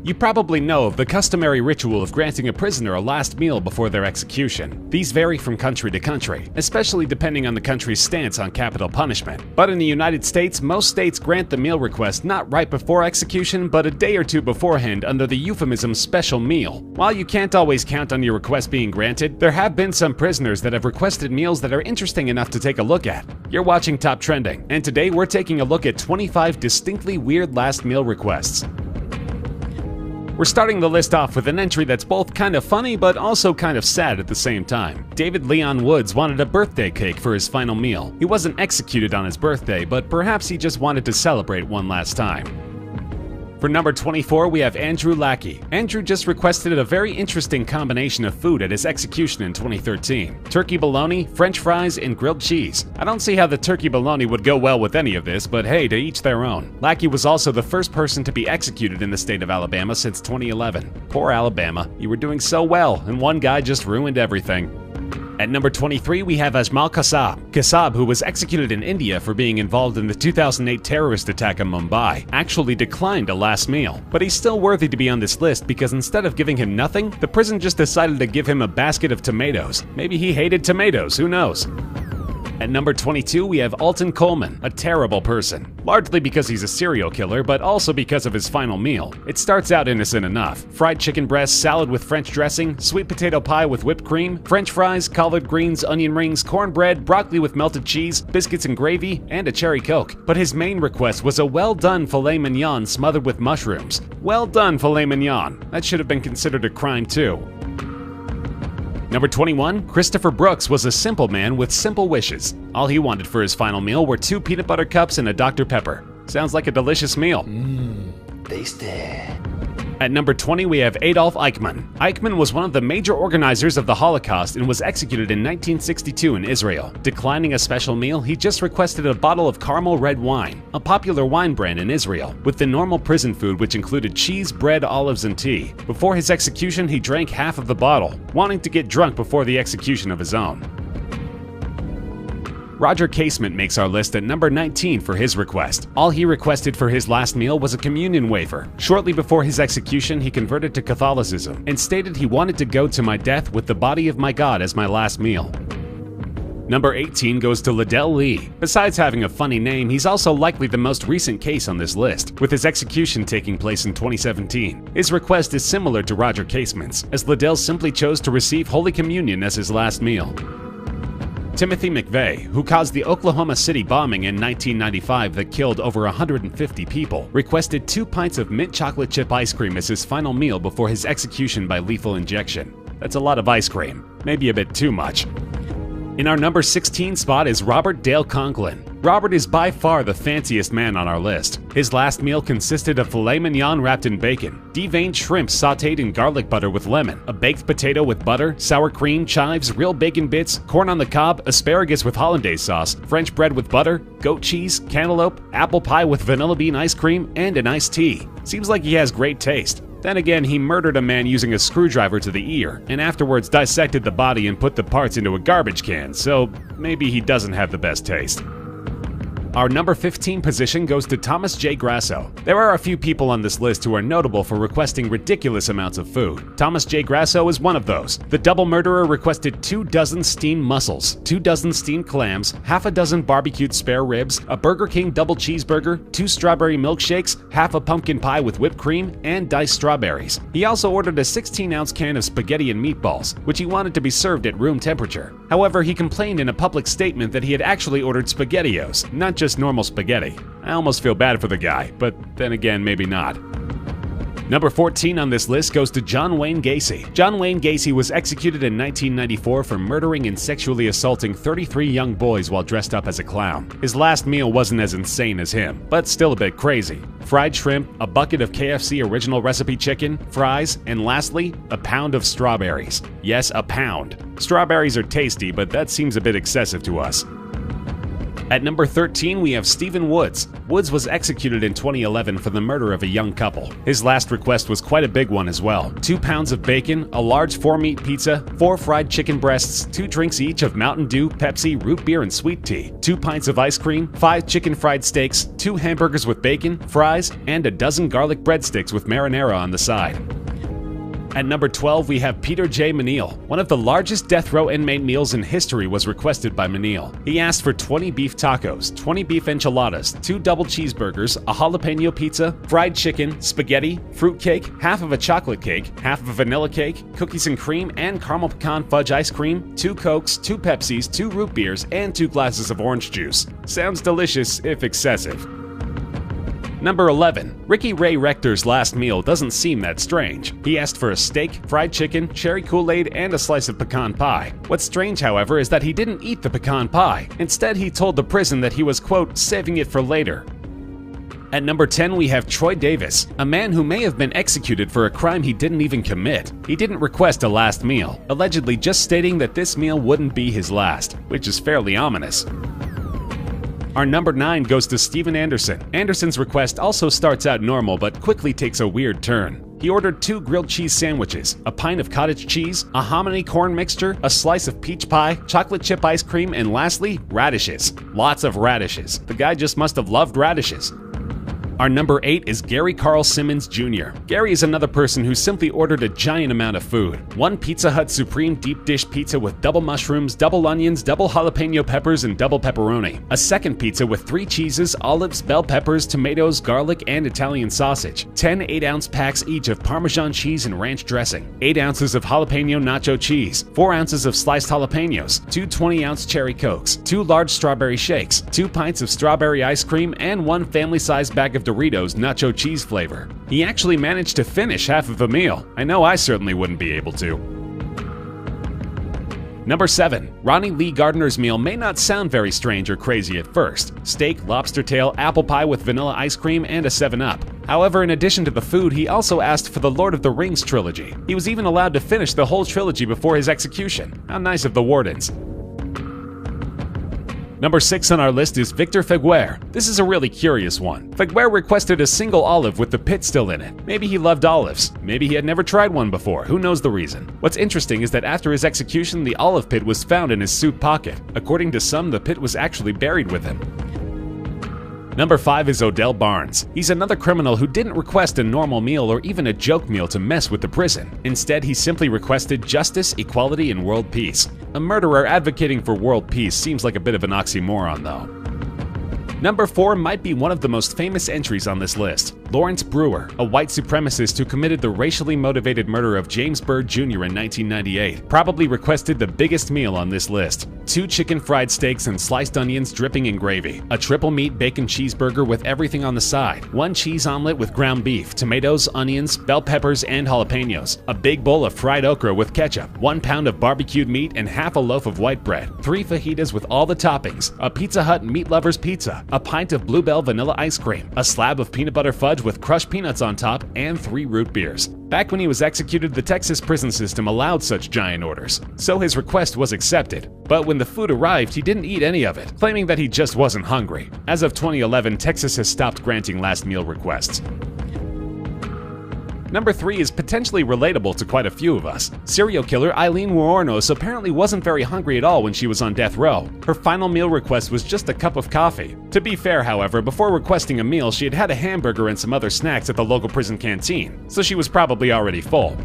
You probably know of the customary ritual of granting a prisoner a last meal before their execution. These vary from country to country, especially depending on the country's stance on capital punishment. But in the United States, most states grant the meal request not right before execution, but a day or two beforehand under the euphemism special meal. While you can't always count on your request being granted, there have been some prisoners that have requested meals that are interesting enough to take a look at. You're watching Top Trending, and today we're taking a look at 25 distinctly weird last meal requests. We're starting the list off with an entry that's both kind of funny but also kind of sad at the same time. David Leon Woods wanted a birthday cake for his final meal. He wasn't executed on his birthday, but perhaps he just wanted to celebrate one last time. For number 24, we have Andrew Lackey. Andrew just requested a very interesting combination of food at his execution in 2013. Turkey bologna, french fries, and grilled cheese. I don't see how the turkey bologna would go well with any of this, but hey, to each their own. Lackey was also the first person to be executed in the state of Alabama since 2011. Poor Alabama, you were doing so well, and one guy just ruined everything. At number 23, we have Ajmal Kasab. Kasab, who was executed in India for being involved in the 2008 terrorist attack in Mumbai, actually declined a last meal. But he's still worthy to be on this list because instead of giving him nothing, the prison just decided to give him a basket of tomatoes. Maybe he hated tomatoes, who knows? At number 22, we have Alton Coleman, a terrible person. Largely because he's a serial killer, but also because of his final meal. It starts out innocent enough. Fried chicken breast, salad with French dressing, sweet potato pie with whipped cream, French fries, collard greens, onion rings, cornbread, broccoli with melted cheese, biscuits and gravy, and a cherry coke. But his main request was a well-done filet mignon smothered with mushrooms. Well done, filet mignon. That should have been considered a crime too. Number 21, Christopher Brooks was a simple man with simple wishes. All he wanted for his final meal were 2 peanut butter cups and a Dr. Pepper. Sounds like a delicious meal. Tasty. At number 20, we have Adolf Eichmann. Eichmann was one of the major organizers of the Holocaust and was executed in 1962 in Israel. Declining a special meal, he just requested a bottle of caramel red wine, a popular wine brand in Israel, with the normal prison food which included cheese, bread, olives, and tea. Before his execution, he drank half of the bottle, wanting to get drunk before the execution of his own. Roger Casement makes our list at number 19 for his request. All he requested for his last meal was a communion wafer. Shortly before his execution, he converted to Catholicism and stated he wanted to go to my death with the body of my God as my last meal. Number 18 goes to Liddell Lee. Besides having a funny name, he's also likely the most recent case on this list, with his execution taking place in 2017. His request is similar to Roger Casement's, as Liddell simply chose to receive Holy Communion as his last meal. Timothy McVeigh, who caused the Oklahoma City bombing in 1995 that killed over 150 people, requested 2 pints of mint chocolate chip ice cream as his final meal before his execution by lethal injection. That's a lot of ice cream, maybe a bit too much. In our number 16 spot is Robert Dale Conklin. Robert is by far the fanciest man on our list. His last meal consisted of filet mignon wrapped in bacon, deveined shrimp sautéed in garlic butter with lemon, a baked potato with butter, sour cream, chives, real bacon bits, corn on the cob, asparagus with hollandaise sauce, French bread with butter, goat cheese, cantaloupe, apple pie with vanilla bean ice cream, and an iced tea. Seems like he has great taste. Then again, he murdered a man using a screwdriver to the ear, and afterwards dissected the body and put the parts into a garbage can, so maybe he doesn't have the best taste. Our number 15 position goes to Thomas J. Grasso. There are a few people on this list who are notable for requesting ridiculous amounts of food. Thomas J. Grasso is one of those. The double murderer requested 2 dozen steamed mussels, 2 dozen steamed clams, half a dozen barbecued spare ribs, a Burger King double cheeseburger, 2 strawberry milkshakes, half a pumpkin pie with whipped cream, and diced strawberries. He also ordered a 16-ounce can of spaghetti and meatballs, which he wanted to be served at room temperature. However, he complained in a public statement that he had actually ordered SpaghettiOs, not just normal spaghetti. I almost feel bad for the guy, but then again, maybe not. Number 14 on this list goes to John Wayne Gacy. John Wayne Gacy was executed in 1994 for murdering and sexually assaulting 33 young boys while dressed up as a clown. His last meal wasn't as insane as him, but still a bit crazy. Fried shrimp, a bucket of KFC original recipe chicken, fries, and lastly, a pound of strawberries. Yes, a pound. Strawberries are tasty, but that seems a bit excessive to us. At number 13, we have Stephen Woods. Woods was executed in 2011 for the murder of a young couple. His last request was quite a big one as well. 2 pounds of bacon, a large 4-meat pizza, 4 fried chicken breasts, 2 drinks each of Mountain Dew, Pepsi, root beer, and sweet tea, 2 pints of ice cream, 5 chicken fried steaks, 2 hamburgers with bacon, fries, and a dozen garlic breadsticks with marinara on the side. At number 12, we have Peter J. Menil. One of the largest death row inmate meals in history was requested by Menil. He asked for 20 beef tacos, 20 beef enchiladas, 2 double cheeseburgers, a jalapeno pizza, fried chicken, spaghetti, fruit cake, half of a chocolate cake, half of a vanilla cake, cookies and cream, and caramel pecan fudge ice cream, 2 Cokes, 2 Pepsis, 2 root beers, and 2 glasses of orange juice. Sounds delicious, if excessive. Number 11. Ricky Ray Rector's last meal doesn't seem that strange. He asked for a steak, fried chicken, cherry Kool-Aid, and a slice of pecan pie. What's strange, however, is that he didn't eat the pecan pie. Instead, he told the prison that he was, quote, saving it for later. At number 10, we have Troy Davis, a man who may have been executed for a crime he didn't even commit. He didn't request a last meal, allegedly just stating that this meal wouldn't be his last, which is fairly ominous. Our number 9 goes to Steven Anderson. Anderson's request also starts out normal but quickly takes a weird turn. He ordered 2 grilled cheese sandwiches, a pint of cottage cheese, a hominy corn mixture, a slice of peach pie, chocolate chip ice cream, and lastly, radishes. Lots of radishes. The guy just must have loved radishes. Our number 8 is Gary Carl Simmons Jr. Gary is another person who simply ordered a giant amount of food. 1 Pizza Hut Supreme deep dish pizza with double mushrooms, double onions, double jalapeno peppers, and double pepperoni. A second pizza with 3 cheeses, olives, bell peppers, tomatoes, garlic, and Italian sausage. 10 8-ounce packs each of Parmesan cheese and ranch dressing. 8 ounces of jalapeno nacho cheese. 4 ounces of sliced jalapenos. 2 20-ounce cherry Cokes. 2 large strawberry shakes. 2 pints of strawberry ice cream, and 1 family-sized bag of Doritos nacho cheese flavor. He actually managed to finish half of a meal. I know I certainly wouldn't be able to. Number 7. Ronnie Lee Gardner's meal may not sound very strange or crazy at first. Steak, lobster tail, apple pie with vanilla ice cream, and a 7-Up. However, in addition to the food, he also asked for the Lord of the Rings trilogy. He was even allowed to finish the whole trilogy before his execution. How nice of the wardens. Number 6 on our list is Victor Feguer. This is a really curious one. Feguer requested a single olive with the pit still in it. Maybe he loved olives. Maybe he had never tried one before. Who knows the reason? What's interesting is that after his execution, the olive pit was found in his suit pocket. According to some, the pit was actually buried with him. Number 5 is Odell Barnes. He's another criminal who didn't request a normal meal or even a joke meal to mess with the prison. Instead, he simply requested justice, equality, and world peace. A murderer advocating for world peace seems like a bit of an oxymoron, though. Number 4 might be one of the most famous entries on this list. Lawrence Brewer, a white supremacist who committed the racially motivated murder of James Byrd Jr. in 1998, probably requested the biggest meal on this list. 2 chicken fried steaks and sliced onions dripping in gravy, a triple meat bacon cheeseburger with everything on the side, 1 cheese omelet with ground beef, tomatoes, onions, bell peppers, and jalapenos, a big bowl of fried okra with ketchup, 1 pound of barbecued meat and half a loaf of white bread, 3 fajitas with all the toppings, a Pizza Hut meat lovers pizza, a pint of Bluebell vanilla ice cream, a slab of peanut butter fudge with crushed peanuts on top, and 3 root beers. Back when he was executed, the Texas prison system allowed such giant orders, so his request was accepted. But when the food arrived, he didn't eat any of it, claiming that he just wasn't hungry. As of 2011, Texas has stopped granting last meal requests. Number 3 is potentially relatable to quite a few of us. Serial killer Eileen Wuornos apparently wasn't very hungry at all when she was on death row. Her final meal request was just a cup of coffee. To be fair, however, before requesting a meal, she had had a hamburger and some other snacks at the local prison canteen, so she was probably already full.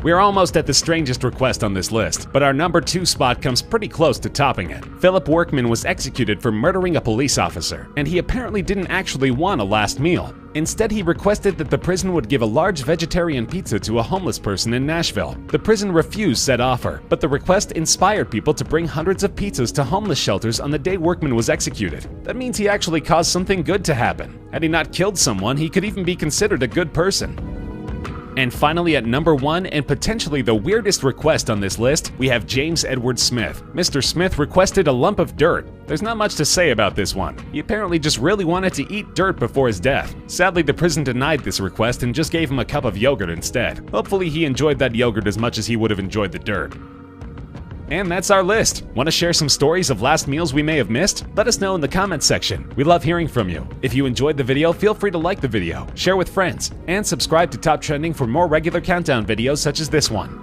We are almost at the strangest request on this list, but our number 2 spot comes pretty close to topping it. Philip Workman was executed for murdering a police officer, and he apparently didn't actually want a last meal. Instead, he requested that the prison would give a large vegetarian pizza to a homeless person in Nashville. The prison refused said offer, but the request inspired people to bring hundreds of pizzas to homeless shelters on the day Workman was executed. That means he actually caused something good to happen. Had he not killed someone, he could even be considered a good person. And finally, at number 1, and potentially the weirdest request on this list, we have James Edward Smith. Mr. Smith requested a lump of dirt. There's not much to say about this one. He apparently just really wanted to eat dirt before his death. Sadly, the prison denied this request and just gave him a cup of yogurt instead. Hopefully he enjoyed that yogurt as much as he would have enjoyed the dirt. And that's our list. Want to share some stories of last meals we may have missed? Let us know in the comments section. We love hearing from you. If you enjoyed the video, feel free to like the video, share with friends, and subscribe to Top Trending for more regular countdown videos such as this one.